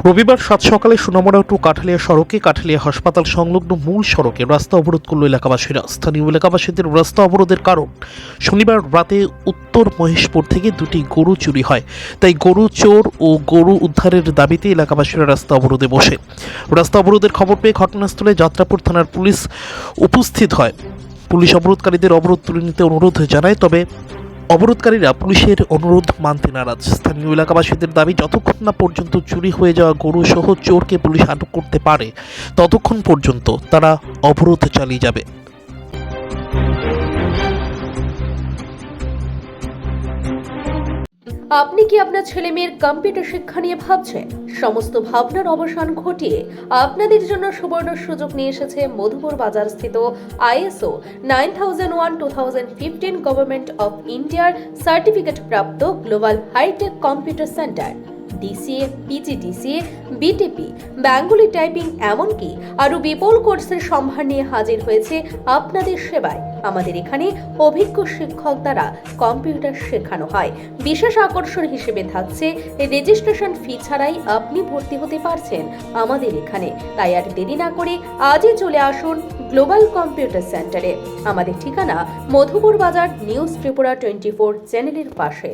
রবিবার সাত সকালে সোনামুড়া টু কাঠালিয়া সড়কে কাঠালিয়া হাসপাতাল সংলগ্ন মূল সড়কে রাস্তা অবরোধ করল এলাকাবাসীরা। স্থানীয় এলাকাবাসীদের রাস্তা অবরোধের কারণ, শনিবার রাতে উত্তর মহেশপুর থেকে দুটি গরু চুরি হয়, তাই গরু চোর ও গরু উদ্ধারের দাবিতে এলাকাবাসীরা রাস্তা অবরোধে বসে। রাস্তা অবরোধের খবর পেয়ে ঘটনাস্থলে যাত্রাপুর থানার পুলিশ উপস্থিত হয়। পুলিশ অবরোধকারীদের অবরোধ তুলে নিতে অনুরোধ জানায়, তবে অবরোধকারীরা পুলিশের অনুরোধ মানতে নারাজ। স্থানীয় এলাকাবাসীদের দাবি, যতক্ষণ না পর্যন্ত চুরি হয়ে যাওয়া গরু সহ চোরকে পুলিশ আটক করতে পারে ততক্ষণ পর্যন্ত তারা অবরোধ চালিয়ে যাবে। আপনি কি আপনার ছেলে মেয়ের কম্পিউটার শিক্ষা নিয়ে ভাবছেন? সমস্ত ভাবনার অবসান ঘটিয়ে আপনাদের জন্য সুবর্ণ সুযোগ নিয়ে এসেছে মধুপুর বাজার স্থিত ISO 9001-2015 গভর্নমেন্ট অফ ইন্ডিয়ার সার্টিফিকেট প্রাপ্ত Global Hitech Computer Centre. DCA, PGDCA, BTP, Bengali typing এমনকি আরও বিপুল কোর্সের সম্ভার নিয়ে হাজির হয়েছে আপনাদের সেবায়। আমাদের এখানে অভিজ্ঞ শিক্ষক দ্বারা কম্পিউটার শেখানো হয়। বিশেষ আকর্ষণ হিসেবে থাকছে রেজিস্ট্রেশন ফি ছাড়াই আপনি ভর্তি হতে পারছেন আমাদের এখানে। তাই আর দেরি না করে আজই চলে আসুন গ্লোবাল কম্পিউটার সেন্টারে। আমাদের ঠিকানা মধুপুর বাজার, নিউজ ত্রিপুরা 24 চ্যানেলের পাশে।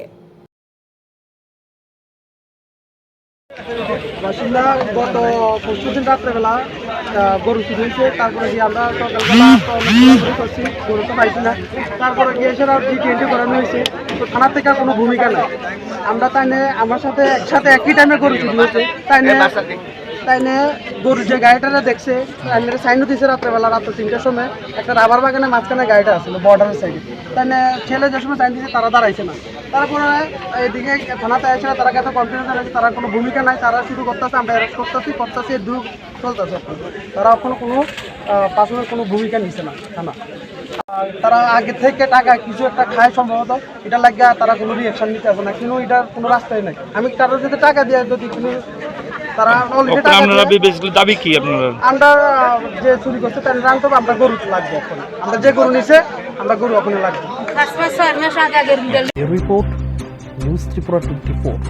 বাসিন্দা গত পরশুদিন রাত্রেবেলা গরু চুরি হয়েছে। তারপরে গিয়ে আমরা সকালবেলা করছি, গরু তো পাইছি না। তারপরে গিয়ে সেটা G20 করানো হয়েছে, তো থানার থেকে কোনো ভূমিকা নেই। আমরা তাই নিয়ে আমার সাথে একসাথে একই টাইমে গরু চুরি হয়েছে। তাই নিয়ে গরু যে গাড়িটা দেখছে, সাইনও দিয়েছে রাত্রেবেলা, রাত্রে 3টার সময় একটা রাবার বাগানের মাঝখানে গাড়িটা আসছিল বর্ডারের সাইডে। তাই নিয়ে ছেলে যে সময় সাইন দিয়েছে তারা দাঁড়াইছে না। তারপরে এদিকে থানাতে আসে, তারা কাছে কমপ্লেন জানাচ্ছে, তারা কোনো ভূমিকা নাই। তারা শুরু করতেছে, আমরা অ্যারেস্ট করতেছি দূর চলতেছে। তারা এখনো কোনো পার্সোনাল কোনো ভূমিকা নিচ্ছে না থানা। তারা আগে থেকে টাকা কিছু একটা খায় সম্ভবত, এটা লাগে তারা কোনো রিয়াকশন নিতে হবে না, কিন্তু এটার কোনো রাস্তাই নাই। আমি তারা যদি টাকা দিয়ে যদি কোনো তারা দাবি কি আপনারা? আমরা যে চুরি করছে তার রান তবে আমরা গরু লাগবে, এখন আমরা যে গরু নিছে আমরা গরু ওখানে লাগবে। Report, news Tripura 24।